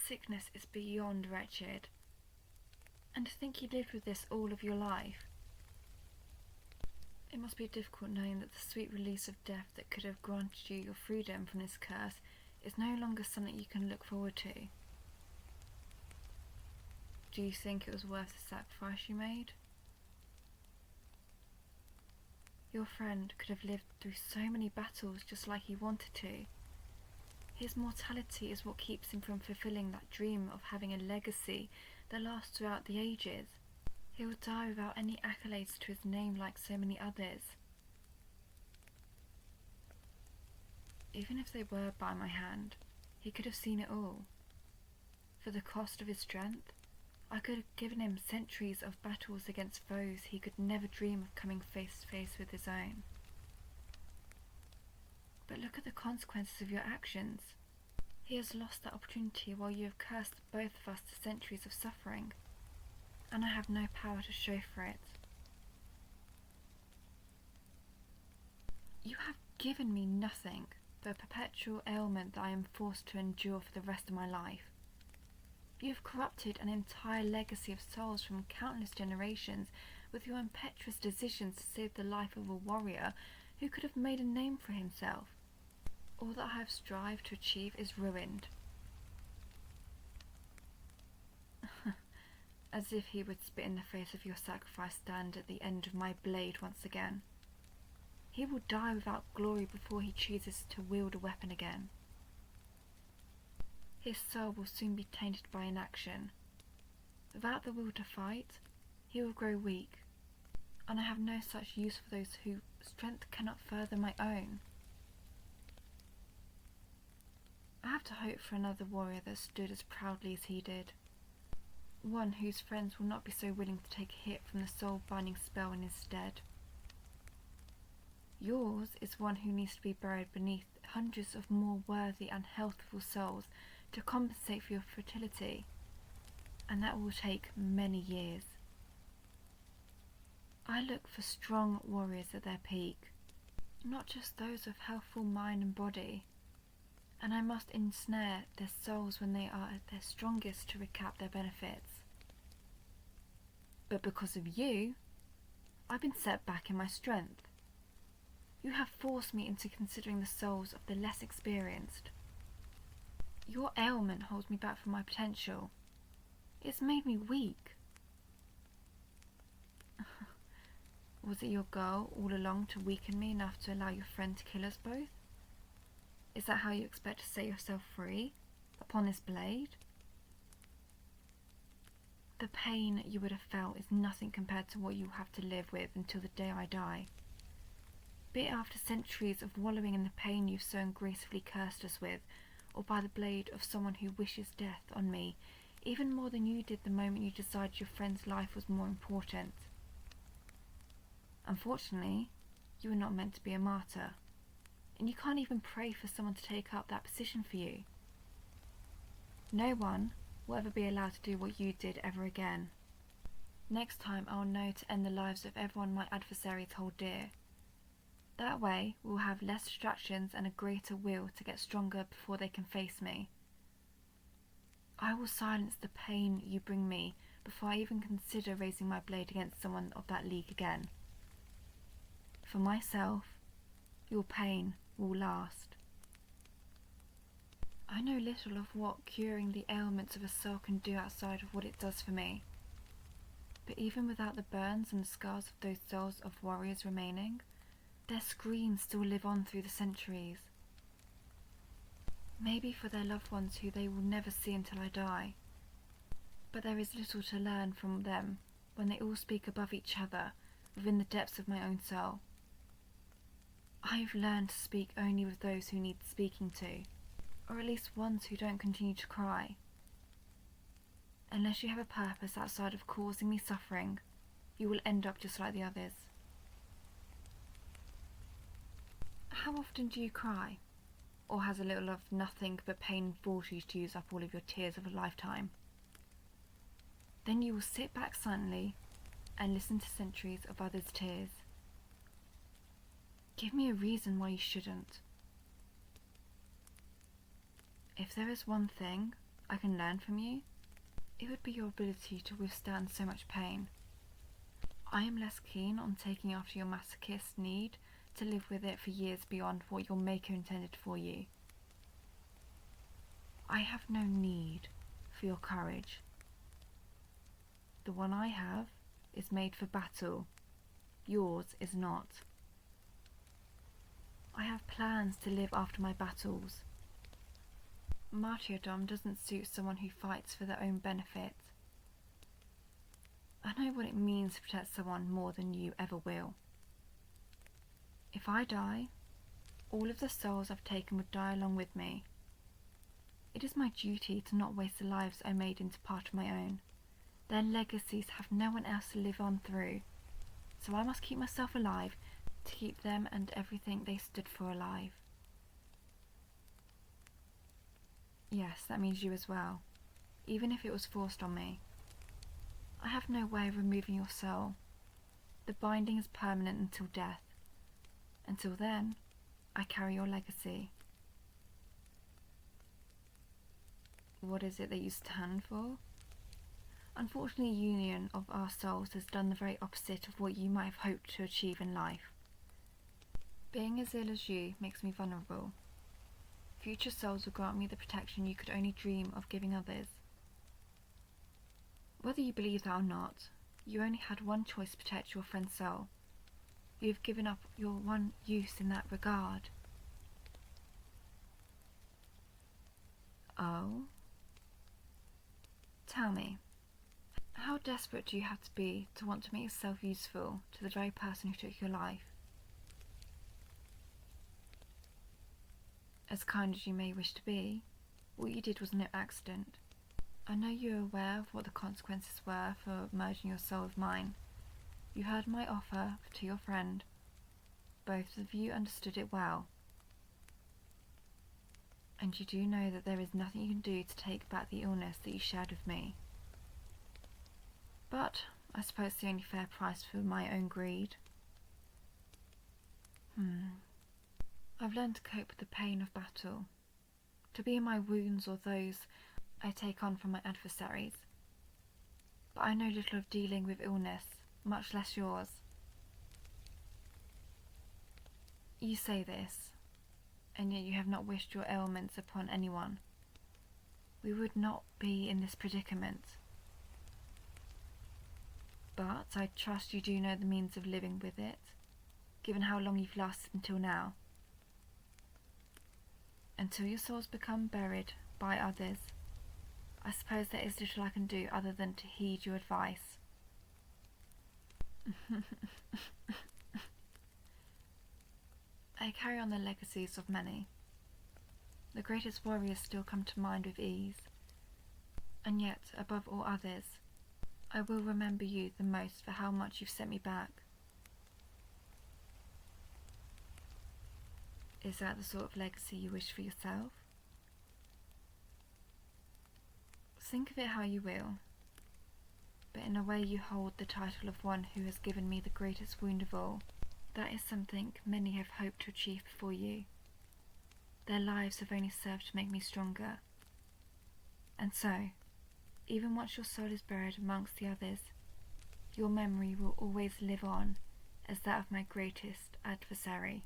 sickness is beyond wretched. And to think you lived with this all of your life. It must be difficult knowing that the sweet release of death that could have granted you your freedom from this curse is no longer something you can look forward to. Do you think it was worth the sacrifice you made? Your friend could have lived through so many battles just like he wanted to. His mortality is what keeps him from fulfilling that dream of having a legacy that lasts throughout the ages. He will die without any accolades to his name like so many others. Even if they were by my hand, he could have seen it all. For the cost of his strength, I could have given him centuries of battles against foes he could never dream of coming face to face with his own. But look at the consequences of your actions. He has lost that opportunity while you have cursed both of us to centuries of suffering, and I have no power to show for it. You have given me nothing but a perpetual ailment that I am forced to endure for the rest of my life. You have corrupted an entire legacy of souls from countless generations with your impetuous decisions to save the life of a warrior who could have made a name for himself. All that I have strived to achieve is ruined. As if he would spit in the face of your sacrifice stand at the end of my blade once again. He will die without glory before he chooses to wield a weapon again. His soul will soon be tainted by inaction. Without the will to fight, he will grow weak, and I have no such use for those whose strength cannot further my own. I have to hope for another warrior that stood as proudly as he did. One whose friends will not be so willing to take a hit from the soul-binding spell in his stead. Yours is one who needs to be buried beneath hundreds of more worthy and healthful souls to compensate for your fertility, and that will take many years. I look for strong warriors at their peak, not just those of healthful mind and body, and I must ensnare their souls when they are at their strongest to recap their benefits. But because of you, I've been set back in my strength. You have forced me into considering the souls of the less experienced. Your ailment holds me back from my potential. It's made me weak. Was it your goal all along to weaken me enough to allow your friend to kill us both? Is that how you expect to set yourself free, upon this blade? The pain you would have felt is nothing compared to what you have to live with until the day I die. Be it after centuries of wallowing in the pain you've so ungracefully cursed us with, or by the blade of someone who wishes death on me, even more than you did the moment you decided your friend's life was more important. Unfortunately, you were not meant to be a martyr, and you can't even pray for someone to take up that position for you. No one will ever be allowed to do what you did ever again. Next time I will know to end the lives of everyone my adversaries hold dear. That way we will have less distractions and a greater will to get stronger before they can face me. I will silence the pain you bring me before I even consider raising my blade against someone of that league again. For myself, your pain will last. I know little of what curing the ailments of a soul can do outside of what it does for me. But even without the burns and the scars of those souls of warriors remaining, their screams still live on through the centuries. Maybe for their loved ones who they will never see until I die. But there is little to learn from them when they all speak above each other within the depths of my own soul. I have learned to speak only with those who need speaking to, or at least ones who don't continue to cry. Unless you have a purpose outside of causing me suffering, you will end up just like the others. How often do you cry? Or has a little of nothing but pain forced you to use up all of your tears of a lifetime? Then you will sit back silently and listen to centuries of others' tears. Give me a reason why you shouldn't. If there is one thing I can learn from you, it would be your ability to withstand so much pain. I am less keen on taking after your masochist need to live with it for years beyond what your maker intended for you. I have no need for your courage. The one I have is made for battle. Yours is not. I have plans to live after my battles. Martyrdom doesn't suit someone who fights for their own benefit. I know what it means to protect someone more than you ever will. If I die, all of the souls I've taken would die along with me. It is my duty to not waste the lives I made into part of my own. Their legacies have no one else to live on through, so I must keep myself alive to keep them and everything they stood for alive. Yes, that means you as well, even if it was forced on me. I have no way of removing your soul. The binding is permanent until death. Until then, I carry your legacy. What is it that you stand for? Unfortunately, the union of our souls has done the very opposite of what you might have hoped to achieve in life. Being as ill as you makes me vulnerable. Future souls will grant me the protection you could only dream of giving others. Whether you believe that or not, you only had one choice to protect your friend's soul. You have given up your one use in that regard. Oh? Tell me, how desperate do you have to be to want to make yourself useful to the very person who took your life? As kind as you may wish to be, what you did was no accident. I know you are aware of what the consequences were for merging your soul with mine. You heard my offer to your friend. Both of you understood it well. And you do know that there is nothing you can do to take back the illness that you shared with me. But I suppose the only fair price for my own greed. I've learned to cope with the pain of battle, to be in my wounds or those I take on from my adversaries. But I know little of dealing with illness, much less yours. You say this, and yet you have not wished your ailments upon anyone. We would not be in this predicament. But I trust you do know the means of living with it, given how long you've lasted until now. Until your souls become buried by others, I suppose there is little I can do other than to heed your advice. I carry on the legacies of many. The greatest warriors still come to mind with ease, and yet, above all others, I will remember you the most for how much you've set me back. Is that the sort of legacy you wish for yourself? Think of it how you will, but in a way you hold the title of one who has given me the greatest wound of all. That is something many have hoped to achieve before you. Their lives have only served to make me stronger. And so, even once your soul is buried amongst the others, your memory will always live on as that of my greatest adversary.